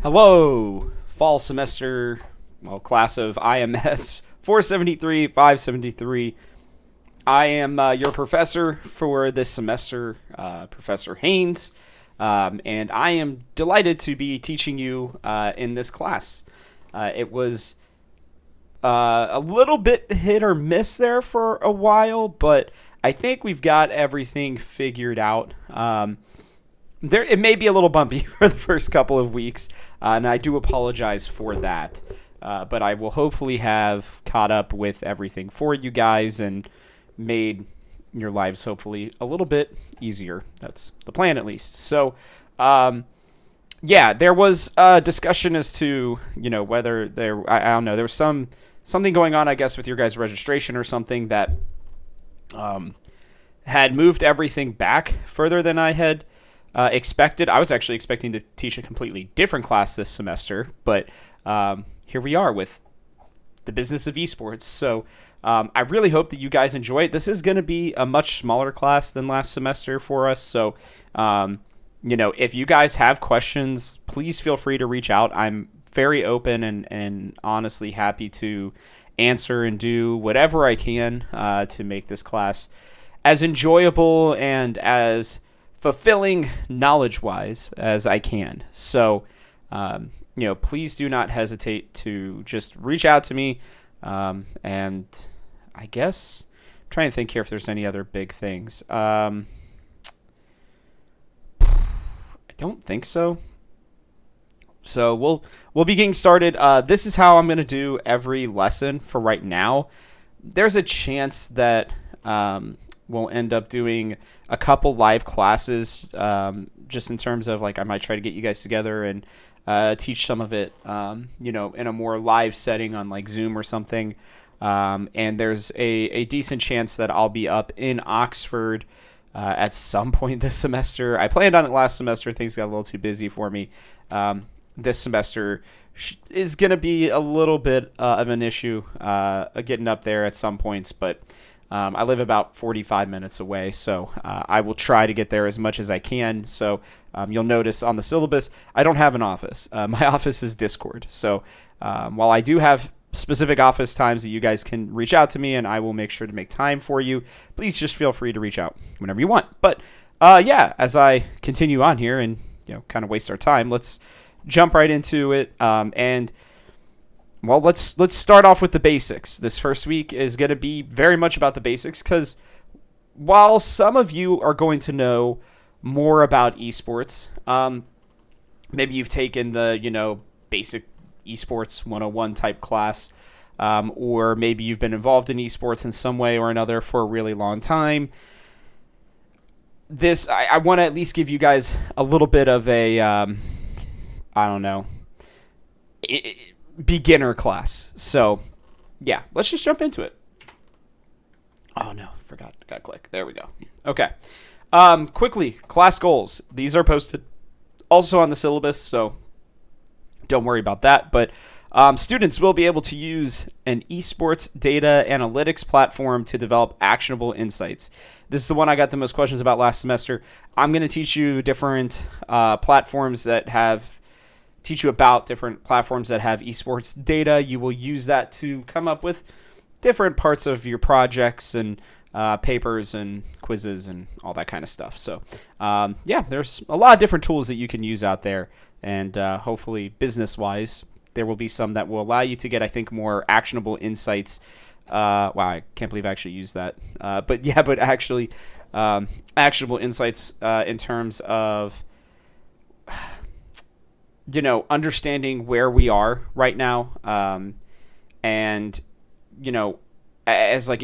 Hello, fall semester, class of IMS 473, 573. I am your professor for this semester, Professor Haynes, and I am delighted to be teaching you in this class. It was a little bit hit or miss there for a while, but I think we've got everything figured out. It may be a little bumpy for the first couple of weeks, and I do apologize for that. But I will hopefully have caught up with everything for you guys and made your lives hopefully a little bit easier. That's the plan, at least. So, yeah, there was a discussion as to whether I don't know, there was something going on, I guess, with your guys' registration or something that had moved everything back further than I had expected. I was actually expecting to teach a completely different class this semester, but here we are with the business of esports. So I really hope that you guys enjoy it. This is going to be a much smaller class than last semester for us. So, if you guys have questions, please feel free to reach out. I'm very open and honestly happy to answer and do whatever I can to make this class as enjoyable and as fulfilling knowledge-wise as I can. So, please do not hesitate to just reach out to me. And I guess I'm trying to think here if there's any other big things. I don't think so. So we'll be getting started. This is how I'm going to do every lesson for right now. There's a chance that we'll end up doing a couple live classes, just in terms of I might try to get you guys together and teach some of it, in a more live setting on Zoom or something. And there's a decent chance that I'll be up in Oxford at some point this semester. I planned on it last semester. Things got a little too busy for me. This semester is going to be a little bit of an issue getting up there at some points, but I live about 45 minutes away, so I will try to get there as much as I can. So you'll notice on the syllabus, I don't have an office. My office is Discord. So while I do have specific office times that you guys can reach out to me, and I will make sure to make time for you, please just feel free to reach out whenever you want. But yeah, as I continue on here and kind of waste our time, let's jump right into it. Well, let's start off with the basics. This first week is going to be very much about the basics because while some of you are going to know more about esports, maybe you've taken the basic esports 101 type class, or maybe you've been involved in esports in some way or another for a really long time. I want to at least give you guys a little bit of a I don't know, beginner class. So, yeah, let's just jump into it. Oh, no, forgot to click. There we go. Okay. Quickly, class goals. These are posted also on the syllabus, so don't worry about that. But students will be able to use an esports data analytics platform to develop actionable insights. This is the one I got the most questions about last semester. I'm going to teach you different platforms that have esports data. You will use that to come up with different parts of your projects and papers and quizzes and all that kind of stuff. So, yeah, there's a lot of different tools that you can use out there. And hopefully, business-wise, there will be some that will allow you to get, I think, more actionable insights. Wow, I can't believe I actually used that. But actually, actionable insights in terms of understanding where we are right now, and as a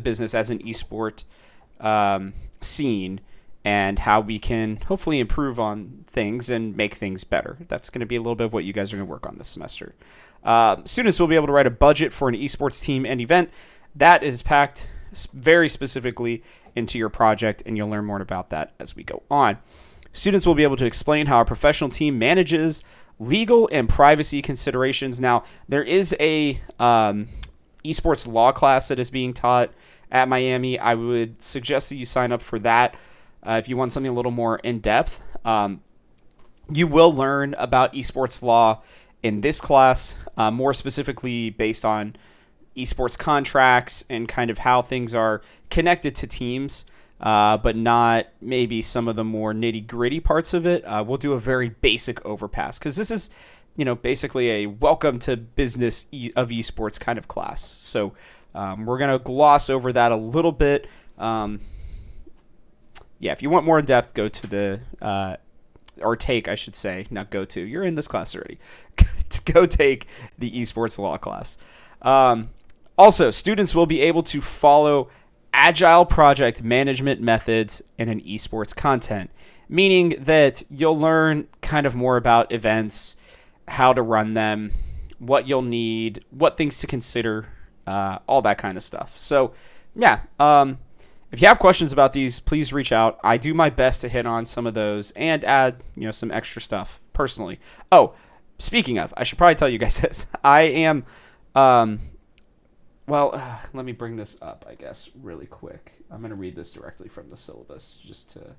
business, as an esport scene, and how we can hopefully improve on things and make things better. That's going to be a little bit of what you guys are going to work on this semester. Students will be able to write a budget for an esports team and event that is packed very specifically into your project, and you'll learn more about that as we go on. Students will be able to explain how a professional team manages legal and privacy considerations. Now, there is a esports law class that is being taught at Miami. I would suggest that you sign up for that if you want something a little more in-depth. You will learn about esports law in this class, more specifically based on esports contracts and kind of how things are connected to teams, but not maybe some of the more nitty gritty parts of it. We'll do a very basic overpass because this is, basically a welcome to business of esports kind of class. So we're going to gloss over that a little bit. Yeah, if you want more in depth, go to the or take, I should say, not go to. You're in this class already. Go take the esports law class. Also, students will be able to follow agile project management methods in an esports content, meaning that you'll learn kind of more about events, how to run them, what you'll need, what things to consider, all that kind of stuff. So, yeah, if you have questions about these, please reach out. I do my best to hit on some of those and add, some extra stuff personally. Oh, speaking of, I should probably tell you guys this. I am, let me bring this up, I guess, really quick. I'm going to read this directly from the syllabus just to,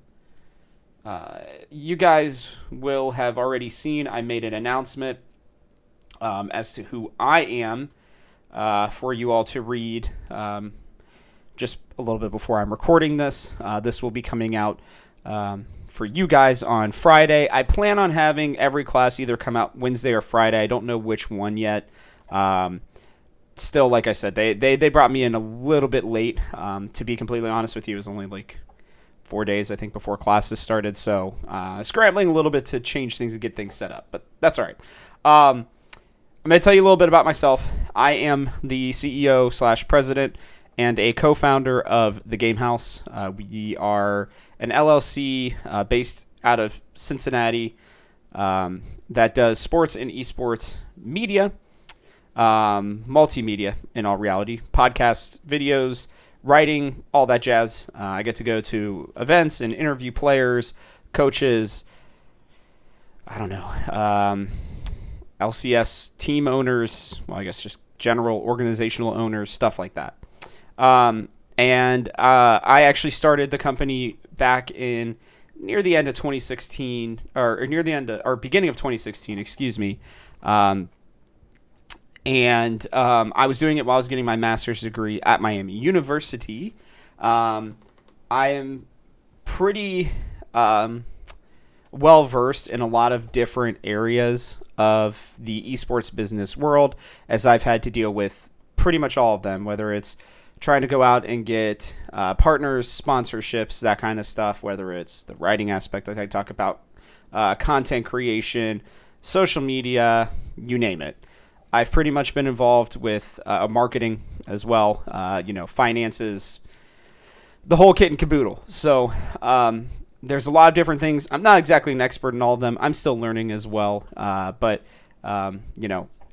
you guys will have already seen I made an announcement as to who I am for you all to read. Just a little bit before I'm recording this. This will be coming out for you guys on Friday. I plan on having every class either come out Wednesday or Friday. I don't know which one yet. Still, like I said, they brought me in a little bit late. To be completely honest with you, it was only like 4 days, I think, before classes started. So scrambling a little bit to change things and get things set up. But that's all right. I'm going to tell you a little bit about myself. I am the CEO/president and a co-founder of The Game House. We are an LLC based out of Cincinnati that does sports and esports media, multimedia in all reality, podcasts, videos, writing, all that jazz. I get to go to events and interview players, coaches, I don't know, LCS team owners, well, I guess just general organizational owners, stuff like that. And I actually started the company back in near the end of 2016, or near the end of, or beginning of 2016, excuse me. I was doing it while I was getting my master's degree at Miami University. I am pretty well versed in a lot of different areas of the esports business world, as I've had to deal with pretty much all of them, whether it's trying to go out and get partners, sponsorships, that kind of stuff, whether it's the writing aspect that I talk about, content creation, social media, you name it. I've pretty much been involved with marketing as well, finances, the whole kit and caboodle. So there's a lot of different things. I'm not exactly an expert in all of them. I'm still learning as well. But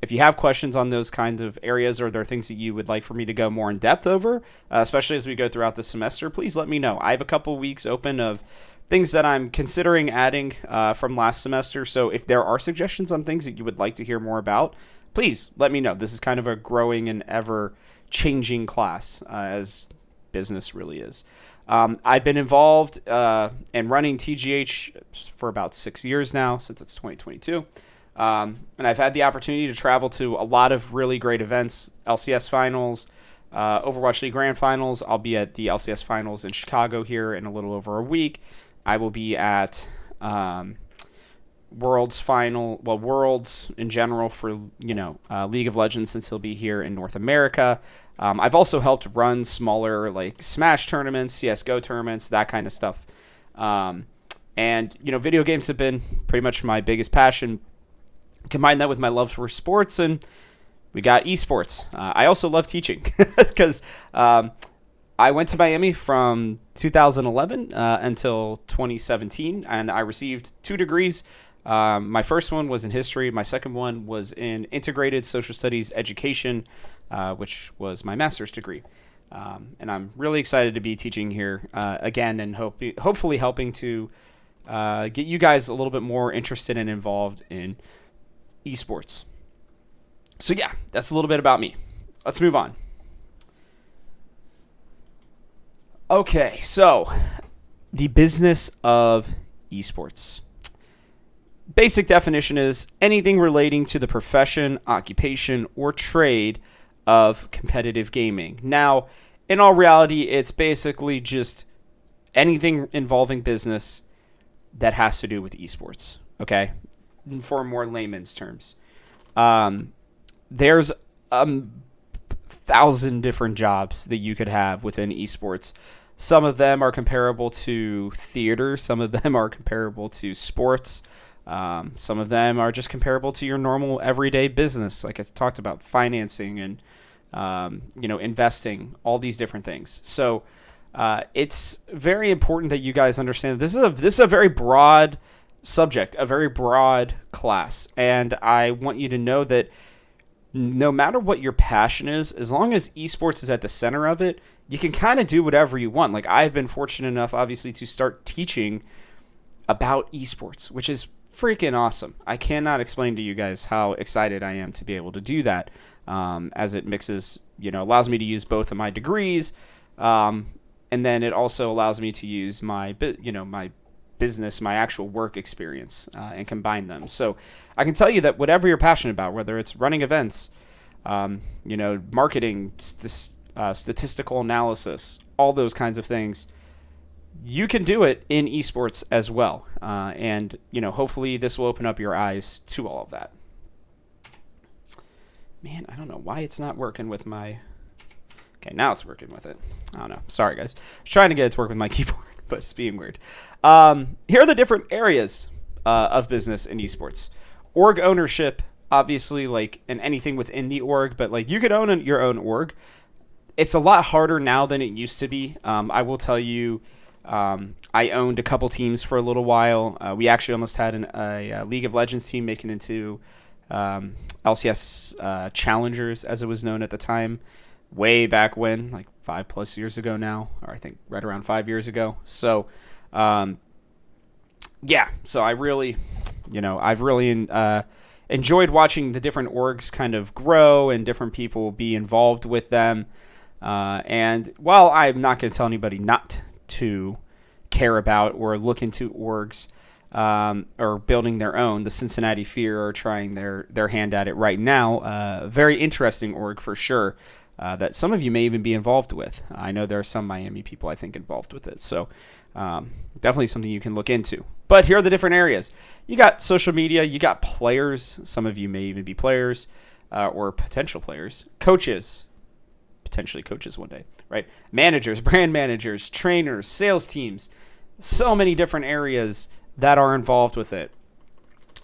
if you have questions on those kinds of areas, or there are things that you would like for me to go more in depth over, especially as we go throughout the semester, please let me know. I have a couple weeks open of things that I'm considering adding from last semester. So if there are suggestions on things that you would like to hear more about, please let me know. This is kind of a growing and ever-changing class, as business really is. I've been involved in running TGH for about 6 years now, since it's 2022. And I've had the opportunity to travel to a lot of really great events, LCS Finals, Overwatch League Grand Finals. I'll be at the LCS Finals in Chicago here in a little over a week. I will be at Worlds in general for, League of Legends, since he'll be here in North America. I've also helped run smaller, like Smash tournaments, CSGO tournaments, that kind of stuff. Video games have been pretty much my biggest passion. Combine that with my love for sports, and we got esports. I also love teaching because I went to Miami from 2011 until 2017, and I received 2 degrees. My first one was in history. My second one was in integrated social studies education, which was my master's degree. And I'm really excited to be teaching here again, and hopefully helping to get you guys a little bit more interested and involved in esports. So yeah, that's a little bit about me. Let's move on. Okay, so the business of esports. Basic definition is anything relating to the profession, occupation, or trade of competitive gaming. Now, in all reality, it's basically just anything involving business that has to do with esports. Okay, for more layman's terms, there's 1,000 different jobs that you could have within esports. Some of them are comparable to theater. Some of them are comparable to sports. Some of them are just comparable to your normal everyday business, like I talked about, financing and investing, all these different things. So it's very important that you guys understand this is a very broad subject, a very broad class, and I want you to know that no matter what your passion is, as long as esports is at the center of it, you can kind of do whatever you want. Like I've been fortunate enough, obviously, to start teaching about esports, which is freaking awesome. I cannot explain to you guys how excited I am to be able to do that, as it mixes, allows me to use both of my degrees, and then it also allows me to use my business, my actual work experience, and combine them. So I can tell you that whatever you're passionate about, whether it's running events, marketing, statistical analysis, all those kinds of things, you can do it in esports as well. And hopefully this will open up your eyes to all of that. Man, I don't know why it's not working with my... Okay, now it's working with it. I don't know. Sorry, guys. I was trying to get it to work with my keyboard, but it's being weird. Here are the different areas of business in esports. Org ownership, obviously, like in anything within the org, but like you could own your own org. It's a lot harder now than it used to be. I will tell you, I owned a couple teams for a little while. We actually almost had a League of Legends team making into LCS Challengers, as it was known at the time, way back when, like 5+ years ago now, or I think right around 5 years ago. So, so I really, I've really enjoyed watching the different orgs kind of grow and different people be involved with them. And while I'm not going to tell anybody not to care about or look into orgs or building their own, the Cincinnati Fear are trying their hand at it right now. Very interesting org for sure, that some of you may even be involved with. I know there are some Miami people, I think, involved with it. So definitely something you can look into. But here are the different areas. You got social media. You got players. Some of you may even be players or potential players. Coaches. Potentially coaches one day, right? Managers, brand managers, trainers, sales teams. So many different areas that are involved with it.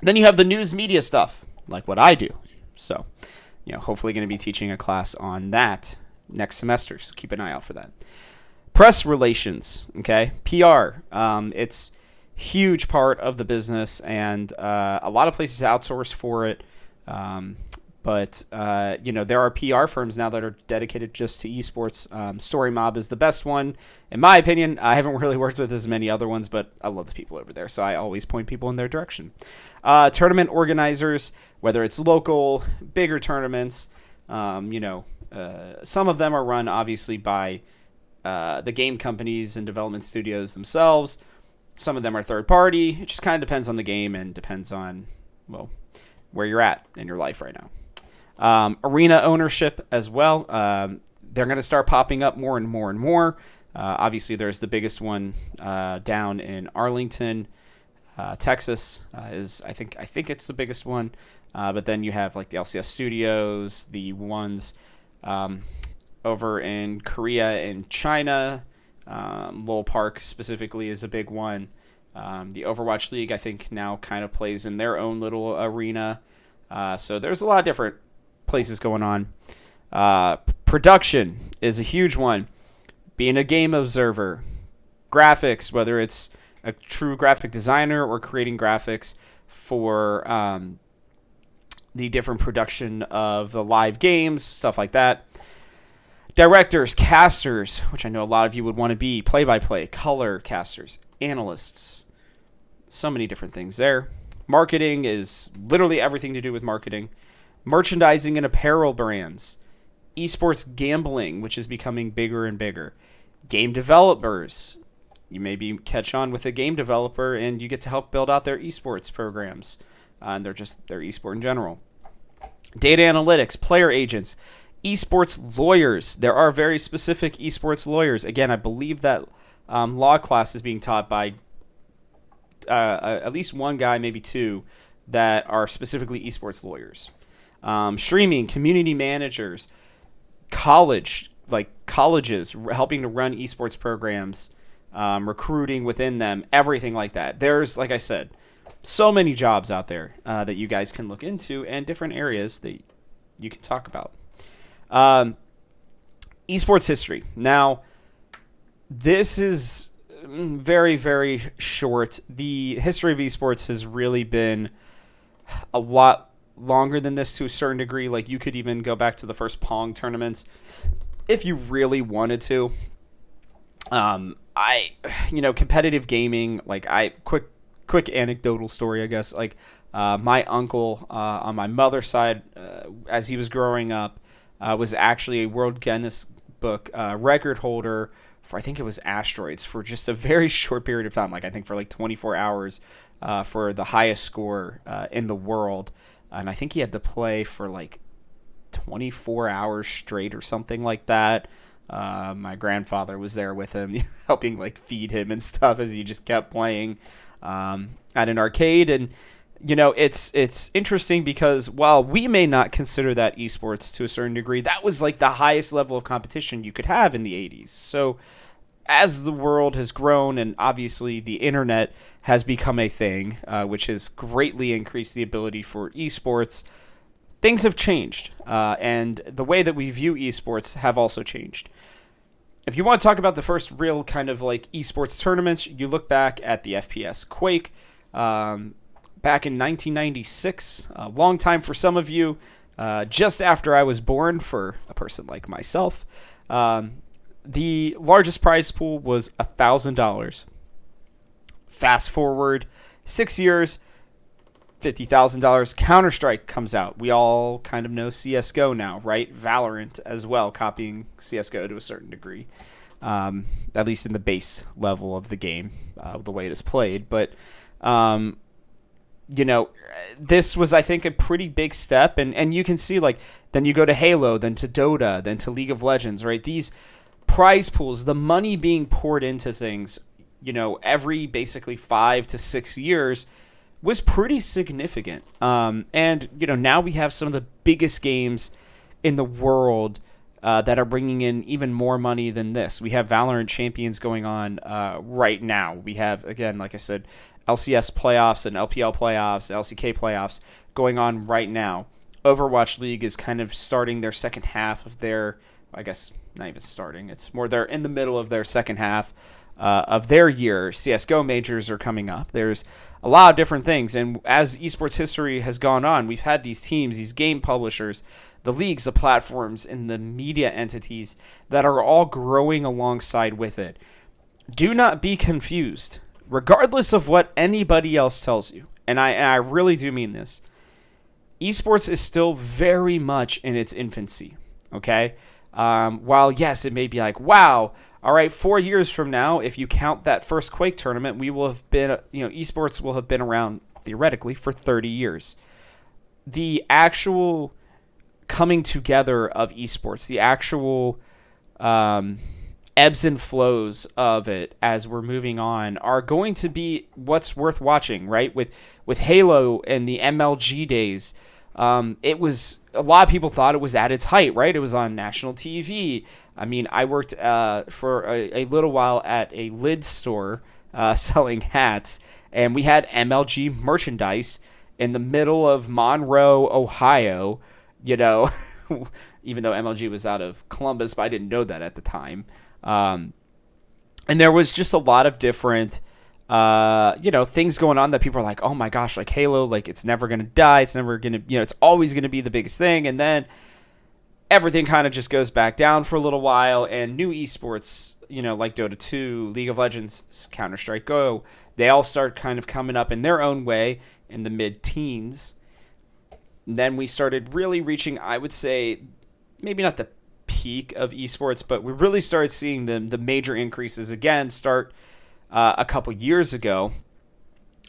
Then you have the news media stuff, like what I do. So, hopefully going to be teaching a class on that next semester. So keep an eye out for that. Press relations, okay? PR. It's huge part of the business, and a lot of places outsource for it. But there are PR firms now that are dedicated just to esports. StoryMob is the best one, in my opinion. I haven't really worked with as many other ones, but I love the people over there, so I always point people in their direction. Tournament organizers, whether it's local, bigger tournaments, some of them are run obviously by the game companies and development studios themselves. Some of them are third party. It just kind of depends on the game and depends on, where you're at in your life right now. Arena ownership as well. They're going to start popping up more and more and more. Obviously, there's the biggest one down in Arlington, Texas. I think it's the biggest one. But then you have like the LCS Studios, the ones over in Korea and China. Lowell Park specifically is a big one. The Overwatch League, I think, now kind of plays in their own little arena. So there's a lot of different places going on. Production is a huge one. Being a game observer, graphics, whether it's a true graphic designer or creating graphics for the different production of the live games, stuff like that. Directors, casters, which I know a lot of you would want to be, play-by-play, color casters, analysts, so many different things there. Marketing is literally everything to do with marketing. Merchandising and apparel brands. Esports gambling, which is becoming bigger and bigger. Game developers. You maybe catch on with a game developer and you get to help build out their esports programs. And their esport in general. Data analytics, player agents, esports lawyers. There are very specific esports lawyers. Again, I believe that law class is being taught by at least one guy, maybe two, that are specifically esports lawyers. Streaming, community managers, colleges helping to run esports programs, recruiting within them, everything like that. There's, like I said, so many jobs out there that you guys can look into and different areas that you can talk about. Esports history. Now, this is very, very short. The history of esports has really been a lot longer than this to a certain degree. Like, you could even go back to the first Pong tournaments if you really wanted to. Competitive gaming, quick anecdotal story, I guess. Like, my uncle on my mother's side, as he was growing up, was actually a World Guinness Book record holder for, I think it was asteroids, for just a very short period of time. Like, I think for 24 hours for the highest score in the world. And I think he had to play for 24 hours straight or something like that. My grandfather was there with him, helping feed him and stuff as he just kept playing at an arcade. And it's interesting because while we may not consider that esports to a certain degree, that was the highest level of competition you could have in the 80s. So as the world has grown and obviously the internet has become a thing, which has greatly increased the ability for esports, things have changed, and the way that we view esports have also changed. If you want to talk about the first real kind of esports tournaments, you look back at the FPS Quake back in 1996, a long time for some of you, just after I was born for a person like myself. The largest prize pool was $1,000. Fast forward 6 years, $50,000. Counter-Strike comes out. We all kind of know CSGO now, right? Valorant as well, copying CSGO to a certain degree, at least in the base level of the game, the way it is played. But, this was, I think, a pretty big step. And you can see, then you go to Halo, then to Dota, then to League of Legends, right? These prize pools, the money being poured into things, every basically 5 to 6 years was pretty significant. And now we have some of the biggest games in the world that are bringing in even more money than this. We have Valorant Champions going on right now. We have, again, like I said, LCS playoffs and LPL playoffs, LCK playoffs going on right now. Overwatch League is kind of starting their second half of their, I guess not even starting, it's more they're in the middle of their second half of their year. CSGO majors are coming up. There's a lot of different things, and as esports history has gone on, we've had these teams, these game publishers, the leagues, the platforms, and the media entities that are all growing alongside with it. Do not be confused, regardless of what anybody else tells you, and I really do mean this. Esports is still very much in its infancy, okay? While, yes, it may be wow, all right, 4 years from now, if you count that first Quake tournament, we will have been, esports will have been around, theoretically, for 30 years. The actual coming together of esports, the actual ebbs and flows of it as we're moving on are going to be what's worth watching, right? With Halo and the MLG days, it was, a lot of people thought it was at its height, right? It was on national TV. I mean, I worked for a little while at a lid store selling hats, and we had MLG merchandise in the middle of Monroe, Ohio, even though MLG was out of Columbus, but I didn't know that at the time. And there was just a lot of different things going on that people are like, oh my gosh, Halo, it's never going to die. It's never going to, it's always going to be the biggest thing. And then everything kind of just goes back down for a little while, and new esports, like Dota 2, League of Legends, Counter-Strike Go, they all start kind of coming up in their own way in the mid-teens. And then we started really reaching, I would say, maybe not the peak of esports, but we really started seeing the major increases again start a couple years ago,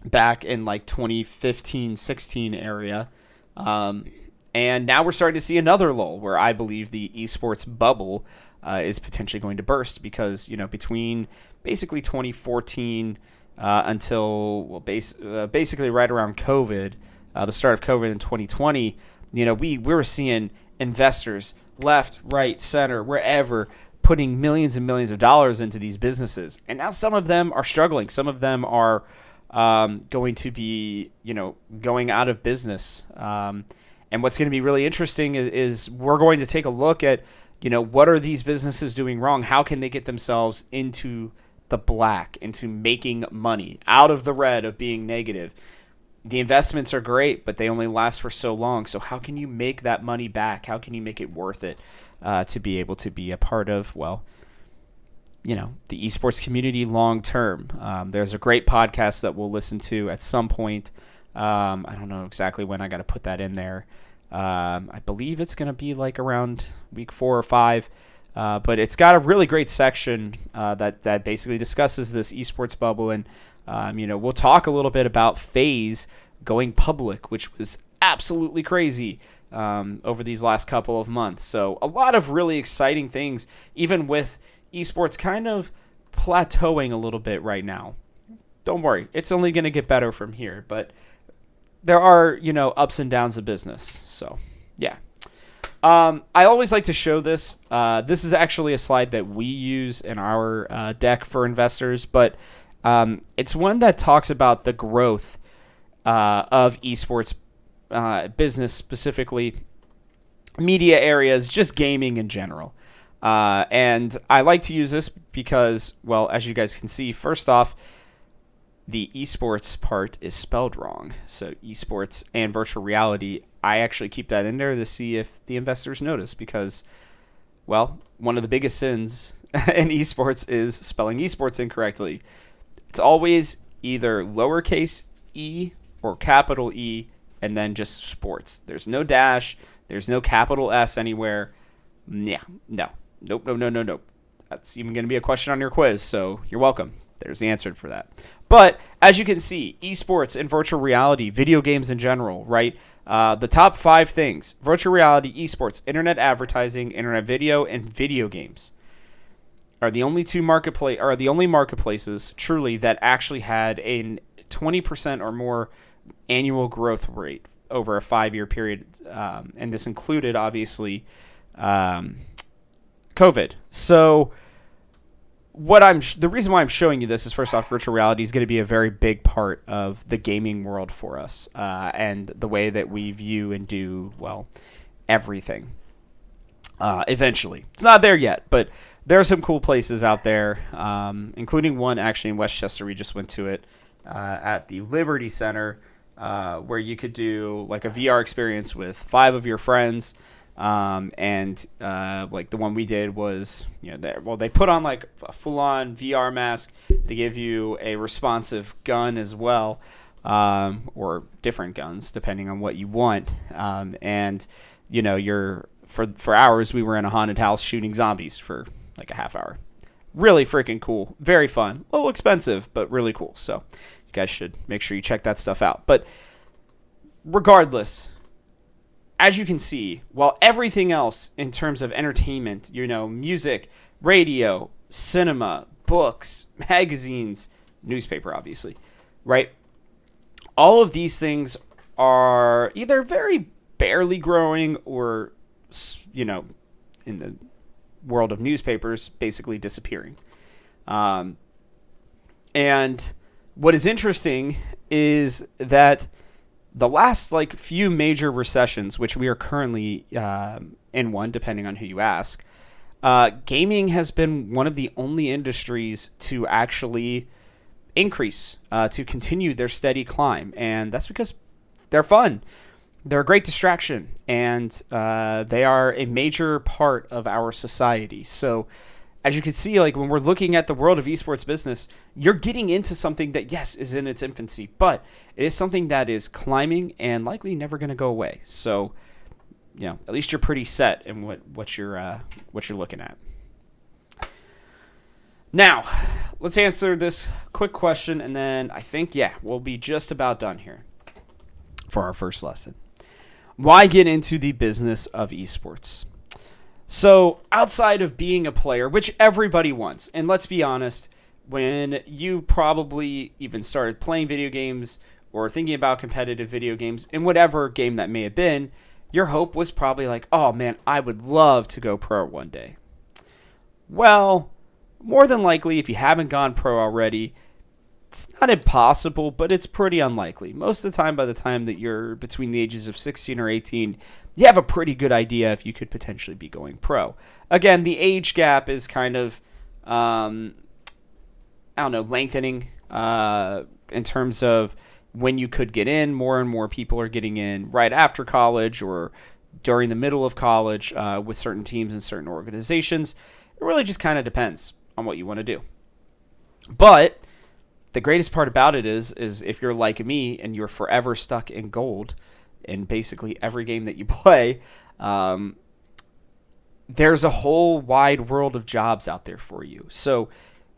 back in like 2015-16 area. And now we're starting to see another lull where I believe the esports bubble is potentially going to burst because, between basically 2014 until basically right around COVID, the start of COVID in 2020, we were seeing investors left, right, center, wherever, putting millions and millions of dollars into these businesses. And now some of them are struggling. Some of them are going to be, going out of business. And what's going to be really interesting is we're going to take a look at, what are these businesses doing wrong? How can they get themselves into the black, into making money, out of the red of being negative? The investments are great, but they only last for so long. So how can you make that money back? How can you make it worth it to be able to be a part of, the esports community long term? There's a great podcast that we'll listen to at some point. I don't know exactly when. I got to put that in there. I believe it's going to be like around week 4 or 5. But it's got a really great section that basically discusses this esports bubble. And, we'll talk a little bit about FaZe going public, which was absolutely crazy over these last couple of months. So a lot of really exciting things, even with esports kind of plateauing a little bit right now. Don't worry, it's only going to get better from here. But there are, ups and downs of business. So, yeah. I always like to show this. This is actually a slide that we use in our deck for investors, but it's one that talks about the growth of esports business, specifically media areas, just gaming in general. And I like to use this because, well, as you guys can see, first off, the esports part is spelled wrong. So esports and virtual reality, I actually keep that in there to see if the investors notice because, well, one of the biggest sins in esports is spelling esports incorrectly. It's always either lowercase e or capital E and then just sports. There's no dash. There's no capital S anywhere. Yeah, no. Nope. That's even going to be a question on your quiz, so you're welcome. There's the answer for that. But as you can see, esports and virtual reality, video games in general, right? The top 5 things: virtual reality, esports, internet advertising, internet video, and video games are the only marketplaces truly that actually had a 20% or more annual growth rate over a 5-year period, and this included obviously COVID. So the reason why I'm showing you this is, first off, virtual reality is going to be a very big part of the gaming world for us, and the way that we view and do, well, everything. Eventually, it's not there yet, but there are some cool places out there, including one actually in Westchester. We just went to it at the Liberty Center, where you could do like a VR experience with 5 of your friends. And like the one we did was, they put on like a full-on VR mask. They give you a responsive gun as well, or different guns depending on what you want. And you're for hours we were in a haunted house shooting zombies for like a half hour. Really freaking cool, very fun, a little expensive, but really cool. So you guys should make sure you check that stuff out. But regardless, as you can see, while everything else in terms of entertainment, music, radio, cinema, books, magazines, newspaper, obviously, right? All of these things are either very barely growing or, in the world of newspapers, basically disappearing. And what is interesting is that the last few major recessions, which we are currently in one, depending on who you ask, gaming has been one of the only industries to actually increase, to continue their steady climb. And that's because they're fun. They're a great distraction, and they are a major part of our society. So as you can see, when we're looking at the world of esports business, you're getting into something that, yes, is in its infancy, but it is something that is climbing and likely never going to go away. So, at least you're pretty set in what you're looking at. Now, let's answer this quick question, and then I think, we'll be just about done here for our first lesson. Why get into the business of esports? So, outside of being a player, which everybody wants, and let's be honest, when you probably even started playing video games or thinking about competitive video games, in whatever game that may have been, your hope was probably like, oh man, I would love to go pro one day. Well, more than likely, if you haven't gone pro already, it's not impossible, but it's pretty unlikely. Most of the time, by the time that you're between the ages of 16 or 18, you have a pretty good idea if you could potentially be going pro. Again, the age gap is kind of, lengthening in terms of when you could get in. More and more people are getting in right after college or during the middle of college with certain teams and certain organizations. It really just kind of depends on what you want to do. But the greatest part about it is if you're like me and you're forever stuck in gold in basically every game that you play, there's a whole wide world of jobs out there for you. So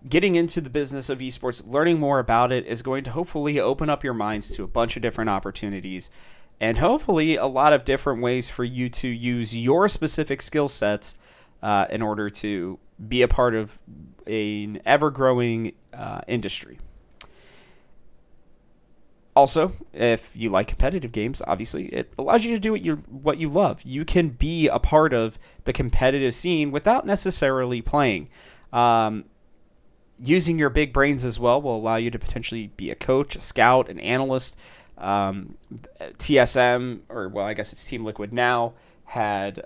getting into the business of esports, learning more about it is going to hopefully open up your minds to a bunch of different opportunities and hopefully a lot of different ways for you to use your specific skill sets in order to be a part of an ever-growing industry. Also, if you like competitive games, obviously, it allows you to do what you love. You can be a part of the competitive scene without necessarily playing. Using your big brains as well will allow you to potentially be a coach, a scout, an analyst. TSM, or well, I guess it's Team Liquid now, had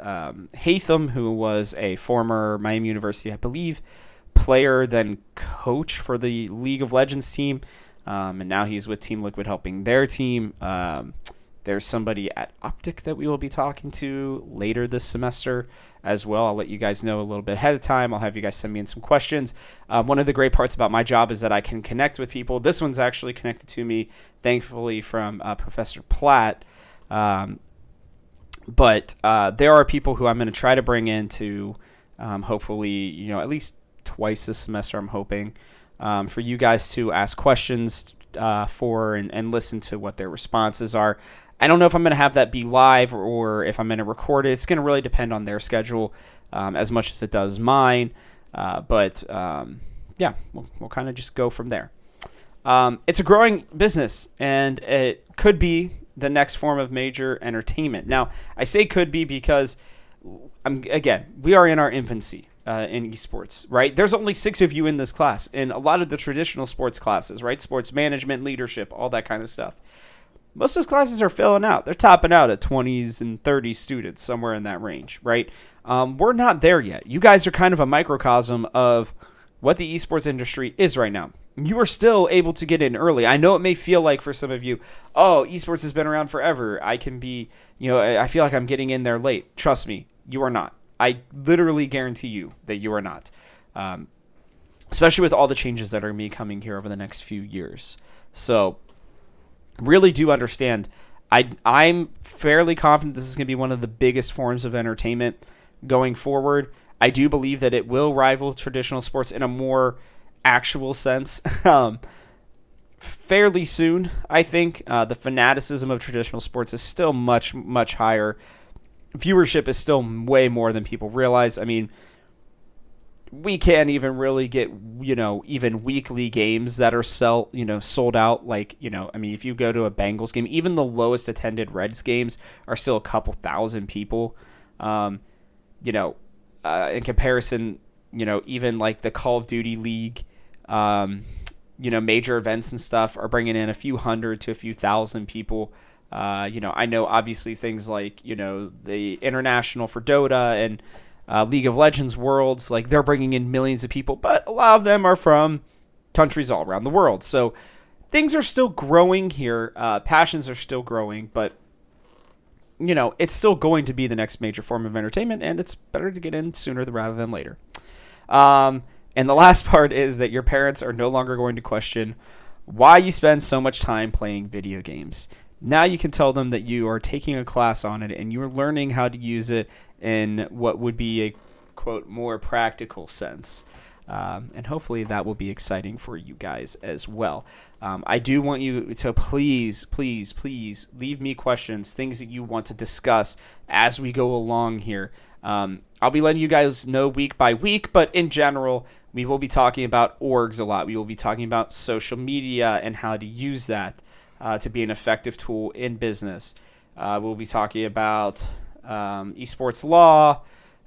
Hatham, who was a former Miami University, I believe, player then coach for the League of Legends team. And now he's with Team Liquid helping their team. There's somebody at Optic that we will be talking to later this semester as well. I'll let you guys know a little bit ahead of time. I'll have you guys send me in some questions. One of the great parts about my job is that I can connect with people. This one's actually connected to me, thankfully, from Professor Platt. But there are people who I'm going to try to bring in to hopefully, at least twice this semester, I'm hoping, for you guys to ask questions for and listen to what their responses are. I don't know if I'm going to have that be live or if I'm going to record it. It's going to really depend on their schedule as much as it does mine. But we'll kind of just go from there. It's a growing business, and it could be the next form of major entertainment. Now, I say could be because, we are in our infancy. In esports, right? There's only 6 of you in this class. In a lot of the traditional sports classes, right? Sports management, leadership, all that kind of stuff. Most of those classes are filling out. They're topping out at 20s and 30 students, somewhere in that range, right? We're not there yet. You guys are kind of a microcosm of what the esports industry is right now. You are still able to get in early. I know it may feel like for some of you, oh, esports has been around forever. I can be, I feel like I'm getting in there late. Trust me, you are not. I literally guarantee you that you are not, especially with all the changes that are going to be coming here over the next few years. So really do understand. I'm fairly confident this is going to be one of the biggest forms of entertainment going forward. I do believe that it will rival traditional sports in a more actual sense fairly soon. I think the fanaticism of traditional sports is still much, much higher. Viewership is still way more than people realize. I mean, we can't even really get, even weekly games that are sold out. Like, if you go to a Bengals game, even the lowest attended Reds games are still a couple thousand people. In comparison, even like the Call of Duty League, major events and stuff are bringing in a few hundred to a few thousand people. I know obviously things like, the International for Dota and League of Legends Worlds, like they're bringing in millions of people, but a lot of them are from countries all around the world. So things are still growing here. Passions are still growing, but, it's still going to be the next major form of entertainment, and it's better to get in sooner rather than later. And the last part is that your parents are no longer going to question why you spend so much time playing video games. Now you can tell them that you are taking a class on it and you're learning how to use it in what would be a, quote, more practical sense. And hopefully that will be exciting for you guys as well. I do want you to please, please, please leave me questions, things that you want to discuss as we go along here. I'll be letting you guys know week by week, but in general, we will be talking about orgs a lot. We will be talking about social media and how to use that to be an effective tool in business. We'll be talking about esports law.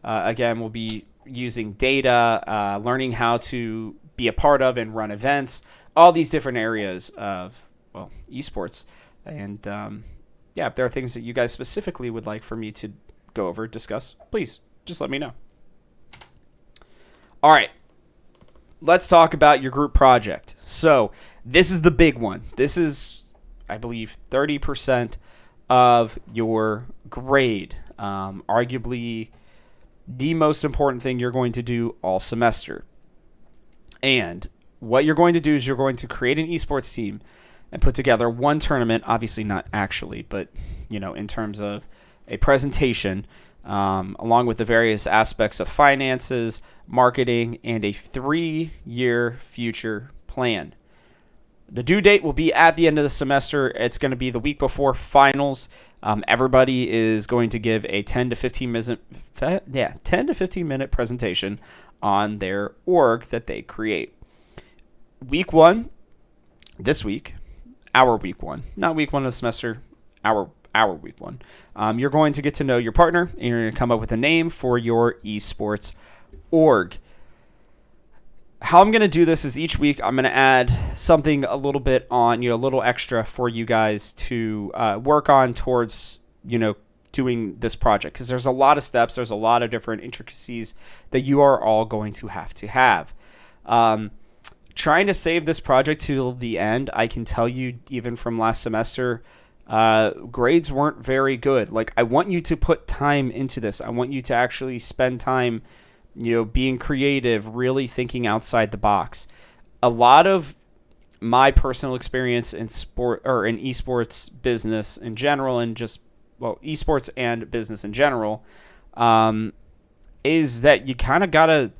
Again, we'll be using data, learning how to be a part of and run events, all these different areas of, well, esports. And yeah, if there are things that you guys specifically would like for me to go over, discuss, please just let me know. All right, let's talk about your group project. So this is the big one. This is, I believe, 30% of your grade, arguably the most important thing you're going to do all semester. And what you're going to do is you're going to create an esports team and put together one tournament, obviously not actually, but in terms of a presentation, along with the various aspects of finances, marketing, and a 3-year future plan. The due date will be at the end of the semester. It's going to be the week before finals. Everybody is going to give a 10 to 15 minute presentation on their org that they create. Week one, this week, our week one, not week one of the semester, our week one. You're going to get to know your partner, and you're going to come up with a name for your esports org. How I'm going to do this is each week I'm going to add something a little bit on, a little extra for you guys to work on towards, doing this project. Because there's a lot of steps. There's a lot of different intricacies that you are all going to have. Trying to save this project till the end, I can tell you, even from last semester, grades weren't very good. Like, I want you to put time into this. I want you to actually spend time being creative, really thinking outside the box. A lot of my personal experience in sport or in esports business in general, and just, esports and business in general, is that you kind of got to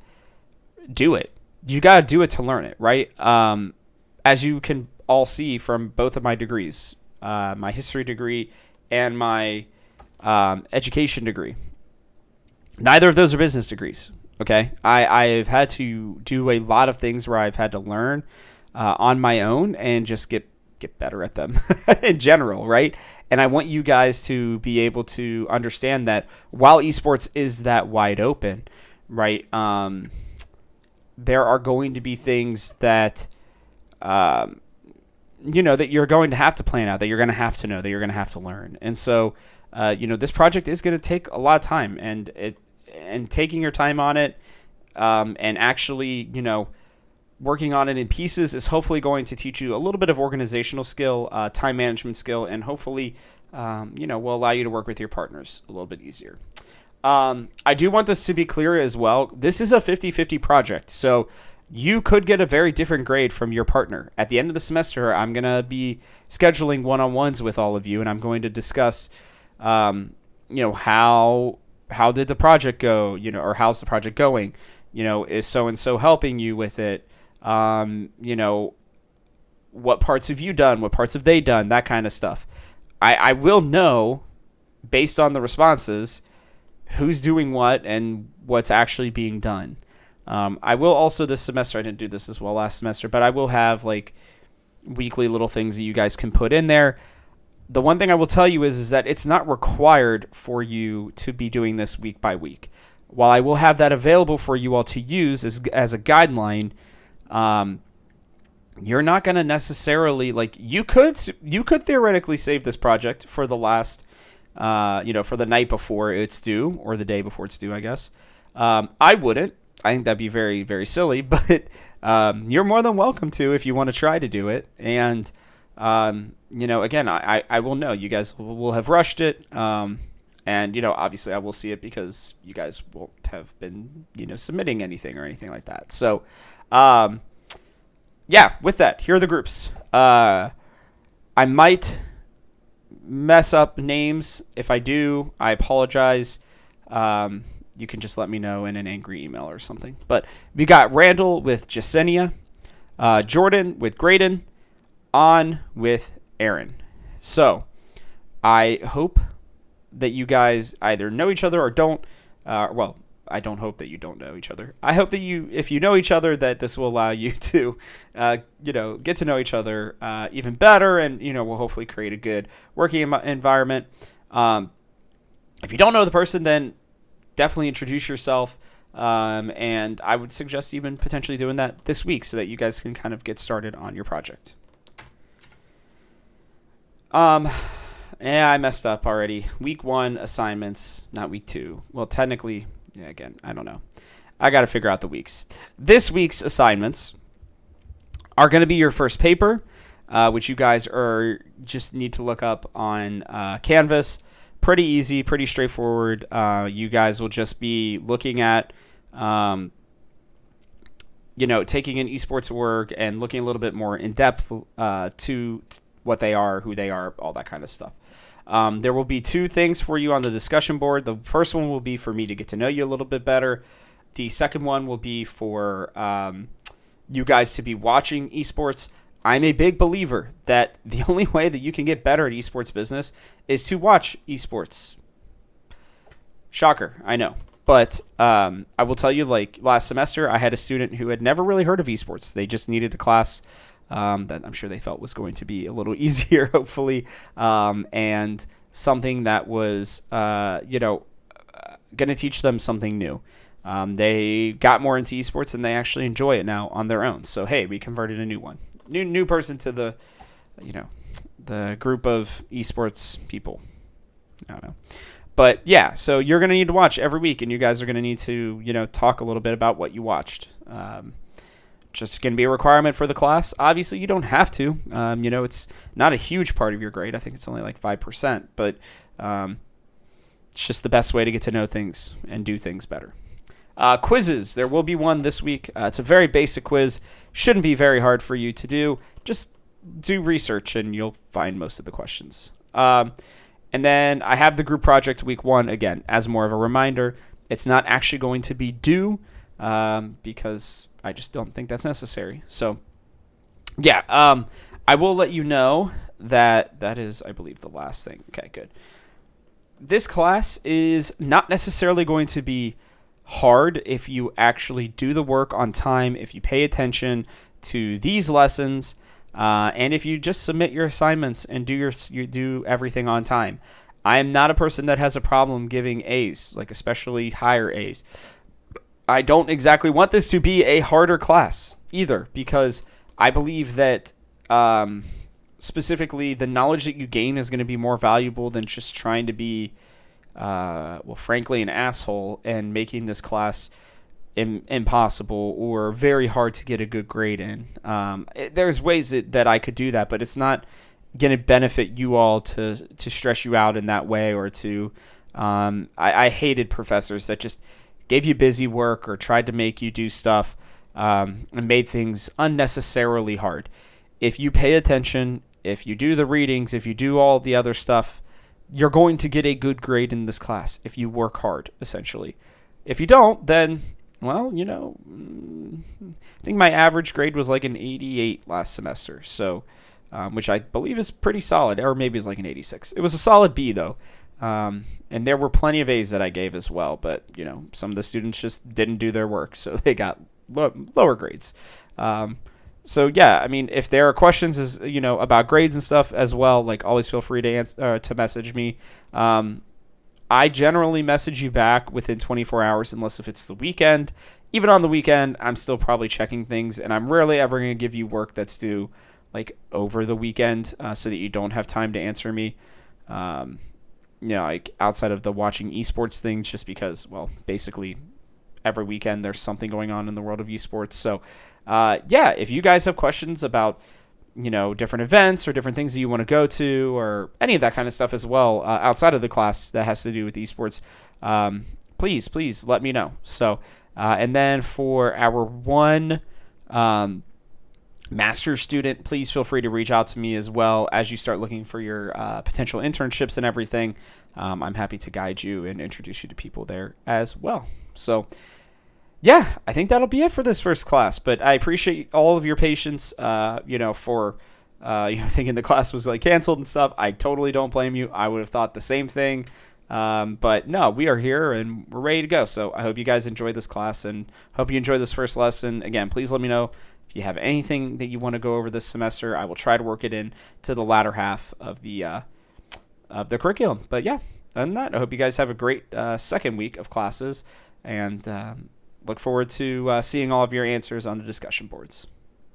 do it. You got to do it to learn it, right? As you can all see from both of my degrees, my history degree and my education degree. Neither of those are business degrees. Okay, I've had to do a lot of things where I've had to learn on my own and just get better at them in general, right? And I want you guys to be able to understand that while esports is that wide open, right? There are going to be things that that you're going to have to plan out, that you're going to have to know, that you're going to have to learn. And so this project is going to take a lot of time, and taking your time on it, and actually, working on it in pieces is hopefully going to teach you a little bit of organizational skill, time management skill, and hopefully, will allow you to work with your partners a little bit easier. I do want this to be clear as well. This is a 50-50 project, so you could get a very different grade from your partner. At the end of the semester, I'm going to be scheduling one-on-ones with all of you, and I'm going to discuss, how did the project go, or how's the project going? Is so-and-so helping you with it? What parts have you done? What parts have they done? That kind of stuff. I will know, based on the responses, who's doing what and what's actually being done. I will also this semester, I didn't do this as well last semester, but I will have weekly little things that you guys can put in there. The one thing I will tell you is that it's not required for you to be doing this week by week. While I will have that available for you all to use as a guideline, you're not going to necessarily, you could theoretically save this project for the last, for the night before it's due, or the day before it's due, I guess. I wouldn't. I think that'd be very, very silly, but you're more than welcome to if you want to try to do it. And again, I will know you guys will have rushed it. And, obviously I will see it because you guys won't have been, submitting anything or anything like that. So, with that, here are the groups. I might mess up names. If I do, I apologize. you can just let me know in an angry email or something. But we got Randall with Jasenia, Jordan with Graydon, on with Aaron. So I hope that you guys either know each other or don't. Well, I don't hope that you don't know each other. I hope that if you know each other, that this will allow you to, get to know each other even better, and will hopefully create a good working environment. If you don't know the person, then definitely introduce yourself, and I would suggest even potentially doing that this week so that you guys can kind of get started on your project. Yeah, I messed up already. Week 1 assignments, not week 2. Well, technically, yeah, again, I don't know. I got to figure out the weeks. This week's assignments are going to be your first paper, which you guys just need to look up on Canvas. Pretty easy, pretty straightforward. You guys will just be looking at, taking an esports org and looking a little bit more in depth to what they are, who they are, all that kind of stuff. There will be 2 things for you on the discussion board. The first one will be for me to get to know you a little bit better. The second one will be for you guys to be watching esports. I'm a big believer that the only way that you can get better at esports business is to watch esports. Shocker, I know. But I will tell you, like last semester, I had a student who had never really heard of esports. They just needed a class that I'm sure they felt was going to be a little easier, hopefully, and something that was, going to teach them something new. They got more into esports and they actually enjoy it now on their own. So, hey, we converted a new one. New person to the group of esports people. I don't know. But, yeah, so you're going to need to watch every week, and you guys are going to need to, talk a little bit about what you watched. Just going to be a requirement for the class. Obviously, you don't have to. It's not a huge part of your grade. I think it's only like 5%, but it's just the best way to get to know things and do things better. Quizzes. There will be one this week. It's a very basic quiz. Shouldn't be very hard for you to do. Just do research, and you'll find most of the questions. And then I have the group project week 1, again, as more of a reminder. It's not actually going to be due because I just don't think that's necessary. So, yeah, I will let you know that is, I believe, the last thing. Okay, good. This class is not necessarily going to be hard if you actually do the work on time, if you pay attention to these lessons, and if you just submit your assignments and you do everything on time. I am not a person that has a problem giving A's, like especially higher A's. I don't exactly want this to be a harder class either, because I believe that specifically the knowledge that you gain is going to be more valuable than just trying to be, frankly, an asshole and making this class impossible or very hard to get a good grade in. There's ways that I could do that, but it's not going to benefit you all to stress you out in that way, or to I hated professors that just gave you busy work or tried to make you do stuff and made things unnecessarily hard. If you pay attention, if you do the readings, if you do all the other stuff, you're going to get a good grade in this class if you work hard, essentially. If you don't, then, well, I think my average grade was like an 88 last semester, so which I believe is pretty solid, or maybe it's like an 86. It was a solid B, though. And there were plenty of A's that I gave as well, but some of the students just didn't do their work, so they got lower grades. So yeah, I mean, if there are questions about grades and stuff as well, like always feel free to message me. I generally message you back within 24 hours, unless if it's the weekend. Even on the weekend, I'm still probably checking things, and I'm rarely ever going to give you work that's due like over the weekend, so that you don't have time to answer me. Like outside of the watching esports things, just because, well, basically every weekend there's something going on in the world of esports. So, if you guys have questions about, different events or different things that you want to go to, or any of that kind of stuff as well, outside of the class that has to do with esports, please let me know. So, and then for our one master's student, please feel free to reach out to me as well as you start looking for your potential internships and everything. I'm happy to guide you and introduce you to people there as well. So, yeah, I think that'll be it for this first class. But I appreciate all of your patience, for thinking the class was like canceled and stuff. I totally don't blame you. I would have thought the same thing. But no, we are here and we're ready to go. So I hope you guys enjoyed this class and hope you enjoyed this first lesson. Again, please let me know if you have anything that you want to go over this semester. I will try to work it in to the latter half of the curriculum. But yeah, other than that, I hope you guys have a great second week of classes and look forward to seeing all of your answers on the discussion boards.